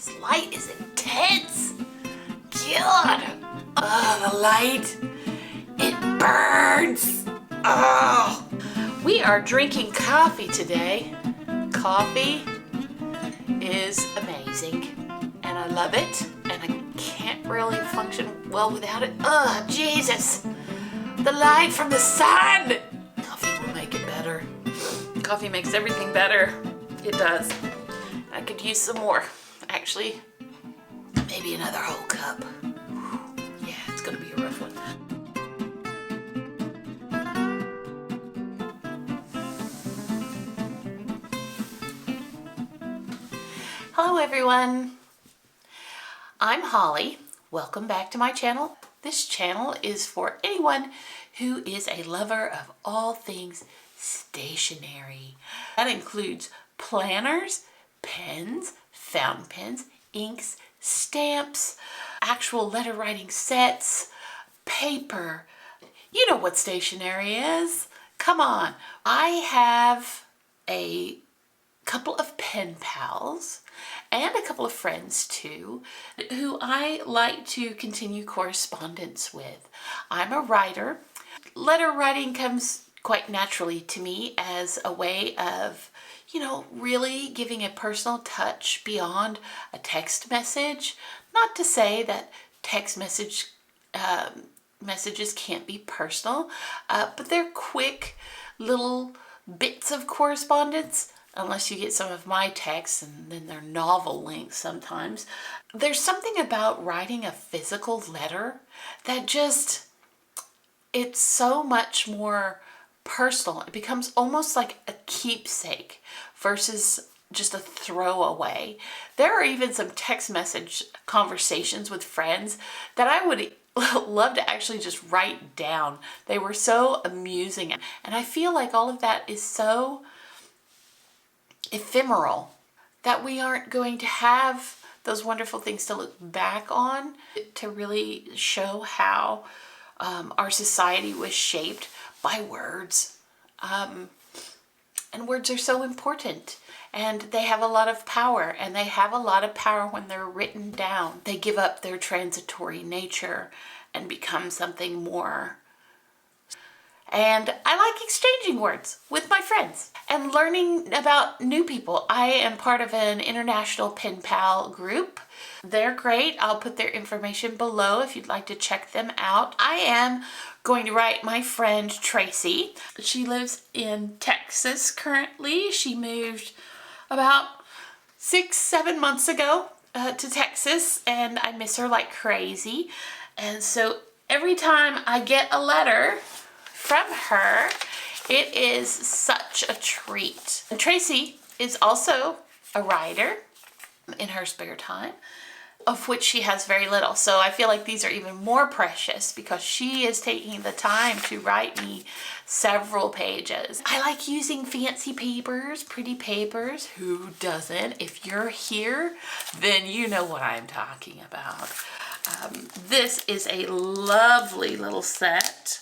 This light is intense. God. Oh, the light. It burns. Oh. We are drinking coffee today. Coffee is amazing and I love it and I can't really function well without it. Oh, Jesus. The light from the sun. Coffee will make it better. Coffee makes everything better. It does. I could use some more. Actually, maybe another whole cup. Yeah, it's gonna be a rough one. Hello everyone. I'm Holly. Welcome back to my channel. This channel is for anyone who is a lover of all things stationery. That includes planners, pens, fountain pens, inks, stamps, actual letter writing sets, paper. You know what stationery is. Come on. I have a couple of pen pals and a couple of friends too who I like to continue correspondence with. I'm a writer. Letter writing comes quite naturally to me as a way of, you know, really giving a personal touch beyond a text message. Not to say that text messages can't be personal, but they're quick little bits of correspondence. Unless you get some of my texts and then they're novel length sometimes. There's something about writing a physical letter that just, it's so much more personal. It becomes almost like a keepsake versus just a throwaway. There are even some text message conversations with friends that I would love to actually just write down. They were so amusing. And I feel like all of that is so ephemeral that we aren't going to have those wonderful things to look back on to really show how our society was shaped by words. And words are so important and they have a lot of power, and they have a lot of power when they're written down. They give up their transitory nature and become something more. And I like exchanging words with my friends and learning about new people. I am part of an international pen pal group. They're great. I'll put their information below if you'd like to check them out. I am going to write my friend Tracy. She lives in Texas currently. She moved about 6-7 months ago to Texas, and I miss her like crazy. And so every time I get a letter from her, it is such a treat. And Tracy is also a writer in her spare time, of which she has very little. So I feel like these are even more precious because she is taking the time to write me several pages. I like using fancy papers, pretty papers. Who doesn't? If you're here, then you know what I'm talking about. This is a lovely little set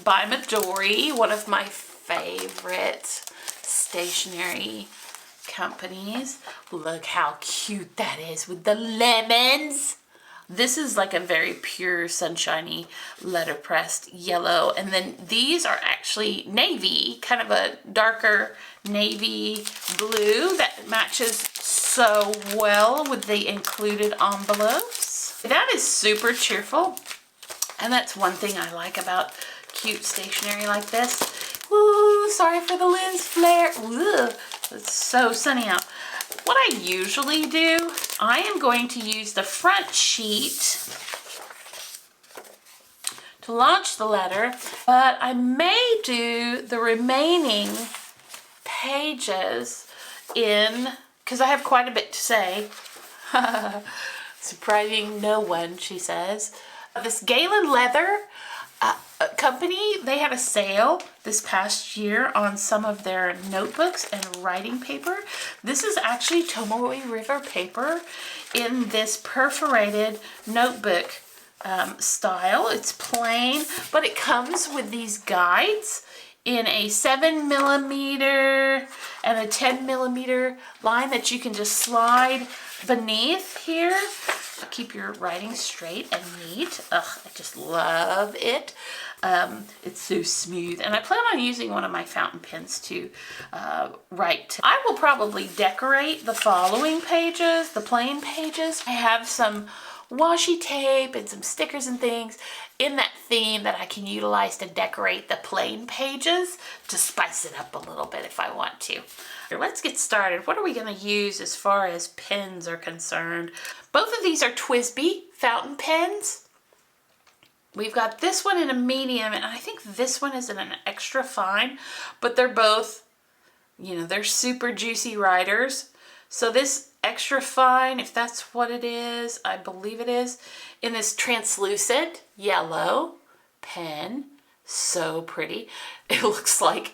by Midori, one of my favorite stationery companies. Look how cute that is with the lemons. This is like a very pure sunshiny letterpressed yellow, and then these are actually navy, kind of a darker navy blue that matches so well with the included envelopes. That is super cheerful, and that's one thing I like about cute stationery like this. Woo, sorry for the lens flare. Woo, it's so sunny out. What I usually do, I am going to use the front sheet to launch the letter, but I may do the remaining pages in, because I have quite a bit to say. Surprising no one, she says. This Galen leather company, they had a sale this past year on some of their notebooks and writing paper. This is actually Tomoe River paper in this perforated notebook style. It's plain, but it comes with these guides in a 7mm and a 10mm line that you can just slide beneath here. Keep your writing straight and neat. Ugh, I just love it. It's so smooth. And I plan on using one of my fountain pens to write. I will probably decorate the following pages, the plain pages. I have some washi tape and some stickers and things in that theme that I can utilize to decorate the plain pages to spice it up a little bit if I want to. Let's get started. What are we going to use as far as pens are concerned? Both of these are TWSBI fountain pens. We've got this one in a medium, and I think this one is in an extra fine, but they're both, you know, they're super juicy writers. So this extra fine, if that's what it is, I believe it is, in this translucent yellow pen. So pretty. It looks like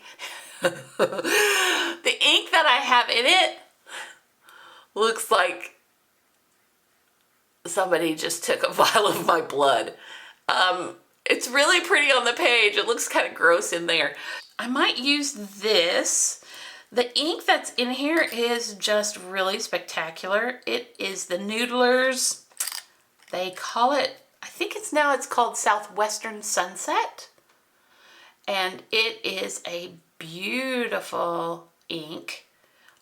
the ink that I have in it looks like somebody just took a vial of my blood. It's really pretty on the page. It looks kind of gross in there. I might use this. The ink that's in here is just really spectacular. It is the Noodler's. They call it, I think it's called Southwestern Sunset. And it is a beautiful ink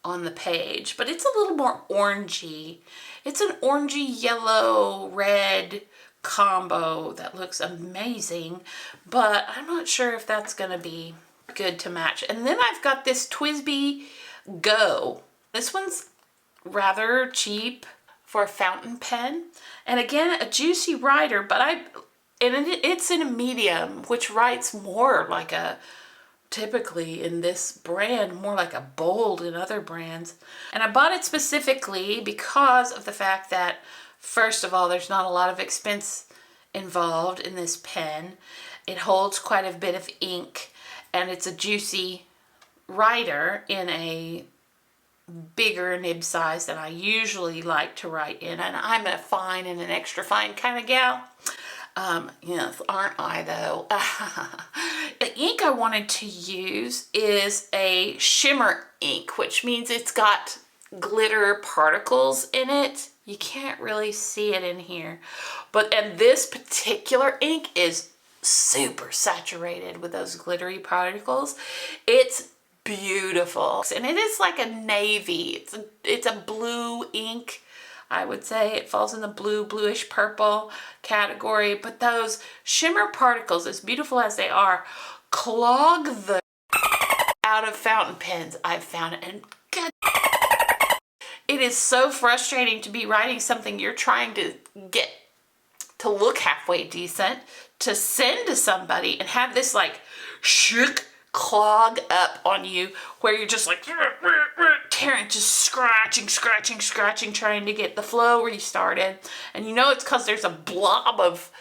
on the page, but it's a little more orangey. It's an orangey yellow red combo that looks amazing, but I'm not sure if that's gonna be good to match. And then I've got this TWSBI Go. This one's rather cheap for a fountain pen, and again, a juicy writer, but it's in a medium, which writes more like a, typically in this brand, more like a bold in other brands. And I bought it specifically because of the fact that, first of all, there's not a lot of expense involved in this pen. It holds quite a bit of ink, and it's a juicy writer in a bigger nib size than I usually like to write in. And I'm a fine and an extra fine kind of gal. Yes, aren't I though? The ink I wanted to use is a shimmer ink, which means it's got glitter particles in it. You can't really see it in here, and this particular ink is super saturated with those glittery particles. It's beautiful, and it is like a navy. It's a blue ink. I would say it falls in the bluish purple category, but those shimmer particles, as beautiful as they are, clog the out of fountain pens I've found. And God, it is so frustrating to be writing something you're trying to get to look halfway decent, to send to somebody, and have this like clog up on you where you're just like tearing, just scratching, trying to get the flow restarted. And you know it's because there's a blob of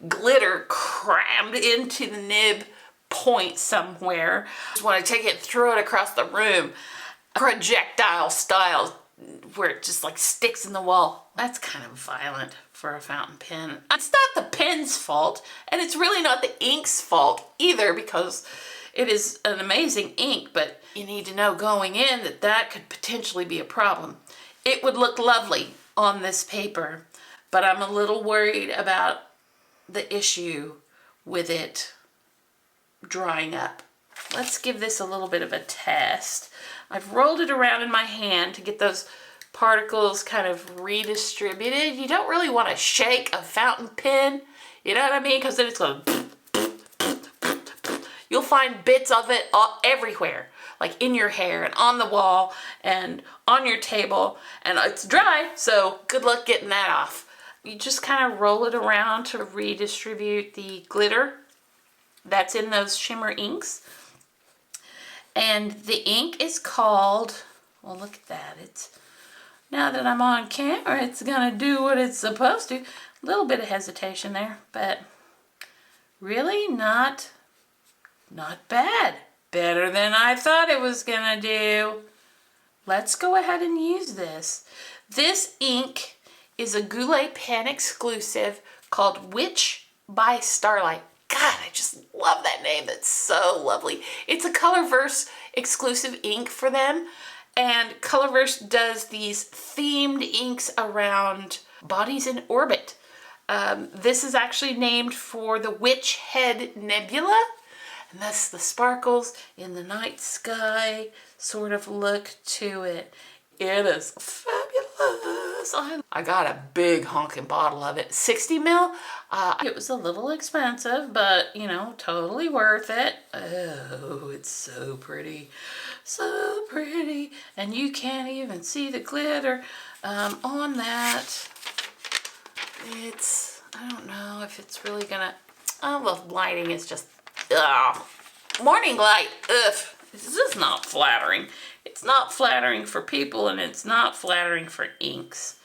glitter crammed into the nib point somewhere. Just want to take it and throw it across the room, projectile style, where it just like sticks in the wall. That's kind of violent for a fountain pen. It's not the pen's fault, and it's really not the ink's fault either, because it is an amazing ink, but you need to know going in that that could potentially be a problem. It would look lovely on this paper, but I'm a little worried about the issue with it drying up. Let's give this a little bit of a test. I've rolled it around in my hand to get those particles kind of redistributed. You don't really want to shake a fountain pen, you know what I mean? Because then it's going to... You'll find bits of it everywhere, like in your hair and on the wall and on your table, and it's dry, so good luck getting that off. You just kind of roll it around to redistribute the glitter that's in those shimmer inks. And the ink is called, well, look at that. It's, now that I'm on camera, it's gonna do what it's supposed to. A little bit of hesitation there, but really not bad. Better than I thought it was gonna do. Let's go ahead and use this. This ink is a Goulet pen exclusive called Witch by Starlight. God, I just love that name. That's so lovely. It's a Colorverse exclusive ink for them. And Colorverse does these themed inks around bodies in orbit. This is actually named for the Witch Head Nebula. And that's the sparkles in the night sky sort of look to it. It is fabulous. I got a big honking bottle of it. 60 mil. It was a little expensive, but you know, totally worth it. Oh, it's so pretty. So pretty. And you can't even see the glitter on that. It's, I don't know if it's really gonna, oh, the lighting is just, ugh. Morning light, ugh. This is not flattering. It's not flattering for people, and it's not flattering for inks.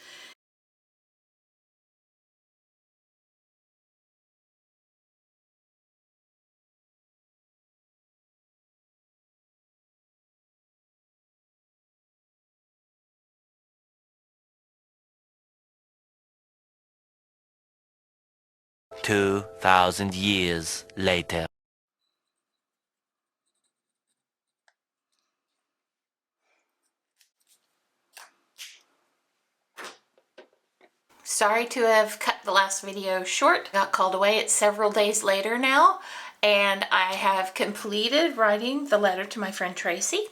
$2,000 later. Sorry to have cut the last video short. Got called away. It's several days later now, and I have completed writing the letter to my friend Tracy.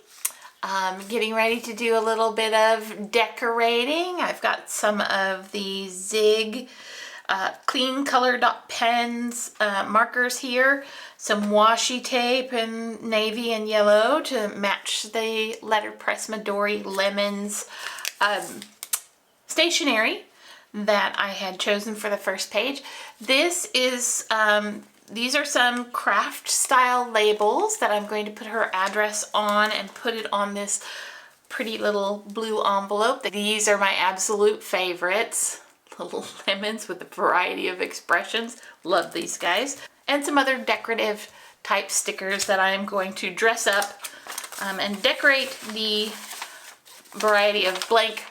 Getting ready to do a little bit of decorating. I've got some of the Zig clean color dot pens, markers here, some washi tape in navy and yellow to match the letterpress Midori Lemons stationery that I had chosen for the first page. This is, these are some craft style labels that I'm going to put her address on and put it on this pretty little blue envelope. These are my absolute favorites. Little lemons with a variety of expressions. Love these guys. And some other decorative type stickers that I'm going to dress up and decorate the variety of blank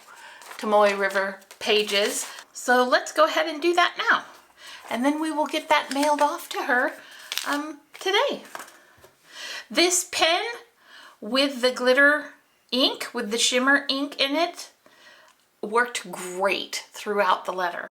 Tomoe River pages. So let's go ahead and do that now. And then we will get that mailed off to her today. This pen with the glitter ink, with the shimmer ink in it, worked great throughout the letter.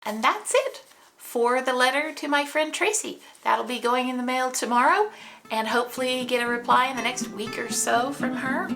And that's it for the letter to my friend Tracy. That'll be going in the mail tomorrow, and hopefully get a reply in the next week or so from her.